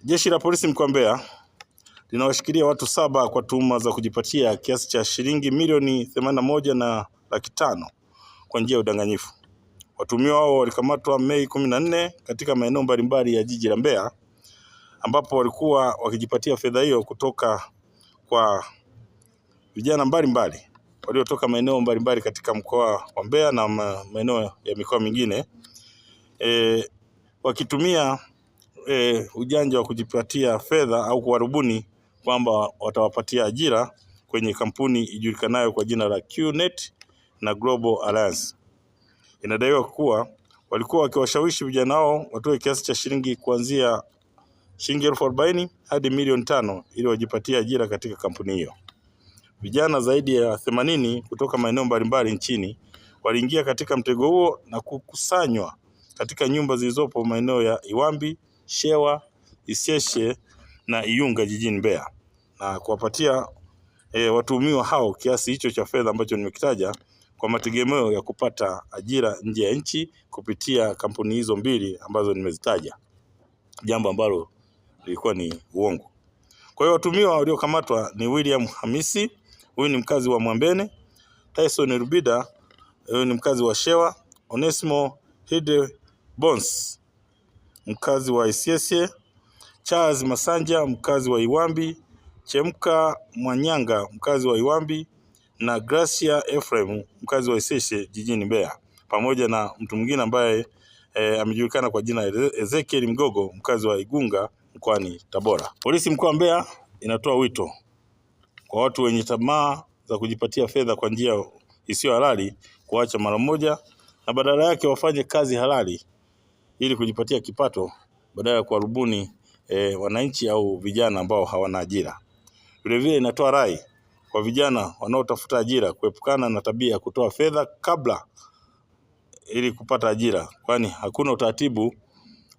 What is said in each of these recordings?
Jeshi la polisi mkoa wa Mbeya linawashikilia watu 7 kwa tuhuma za kujipatia kiasi cha shilingi milioni 81 na laki 5 kwa njia ya udanganyifu. Watuhumiwa hao walikamatwa Mei 14 katika maeneo mbalimbali ya jiji la Mbeya, ambapo walikuwa wakijipatia fedha hiyo kutoka kwa vijana mbalimbali waliotoka maeneo mbalimbali katika mkoa wa Mbeya na maeneo ya mikoa mingine, wakitumia ujanja wa kujipatia fedha au kuwarubuni kwamba watawapatia ajira kwenye kampuni ijulikanayo kwa jina la QNet na Global Alliance. Inadaiwa kuwa walikuwa wakiwashawishi vijana hao watoe kiasi cha shilingi kuanzia shilingi 40,000 hadi milioni 5 ili wajipatie ajira katika kampuni hiyo. Vijana zaidi ya 80 kutoka maeneo mbalimbali nchini waliingia katika mtego huo na kukusanywa katika nyumba zilizopo maeneo ya Iwambi, Shewa, Isyesye na Iyunga jijini Mbeya, na kuwapatia watuhumiwa hao kiasi hicho cha fedha ambacho nimekitaja kwa mategemeo ya kupata ajira nje ya nchi kupitia kampuni hizo mbili ambazo nimezitaja, jambo ambalo lilikuwa ni uongo. Kwa hiyo watuhumiwa waliokamatwa ni William Hamisi, huyu ni mkazi wa Mwambene; Tyson Rubida, huyu ni mkazi wa Shewa; Onesmo Hide Bons, mkazi wa Isyesye; Charles Masanja, mkazi wa Iwambi; Chemka Mwanyanga, mkazi wa Iwambi; na Gracia Ephraim, mkazi wa Isyesye jijini Mbeya, pamoja na mtu mwingine ambaye amejulikana kwa jina Ezekiel Mgogo, mkazi wa Igunga mkoani Tabora. Polisi mkoa wa Mbeya inatoa wito kwa watu wenye tamaa za kujipatia fedha kwa njia isiyo halali kuacha mara moja, na badala yake wafanye kazi halali ili kujipatia kipato badala ya kuwarubuni wananchi au vijana ambao hawana ajira. Vilevile inatoa rai kwa vijana wanaotafuta ajira kuepukana na tabia ya kutoa fedha kabla ili kupata ajira, kwani hakuna utaratibu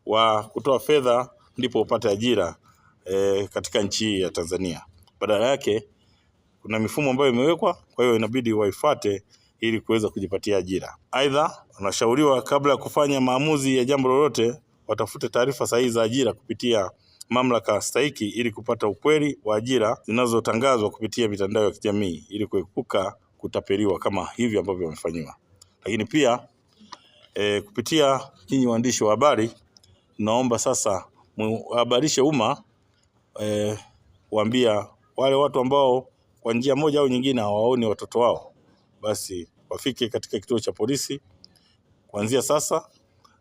wa kutoa fedha ndipo upate ajira katika nchi ya Tanzania. Badala yake kuna mifumo ambayo imewekwa, kwa hiyo inabidi waifuate ili kuweza kujipatia ajira. Aidha, wanashauriwa kabla ya kufanya maamuzi ya jambo lolote watafute taarifa sahihi za ajira kupitia mamlaka stahiki ili kupata ukweli wa ajira zinazotangazwa kupitia mitandao ya kijamii ili kuepuka kutapeliwa kama hivi ambavyo wamefanywa. Lakini pia kupitia nyinyi waandishi wa habari, naomba sasa muhabarishe umma, waambia wale watu ambao kwa njia moja au nyingine hawaoni watoto wao, basi wafike katika kituo cha polisi kuanzia sasa.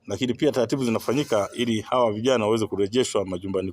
Lakini pia taratibu zinafanyika ili hawa vijana waweze kurejeshwa majumbani.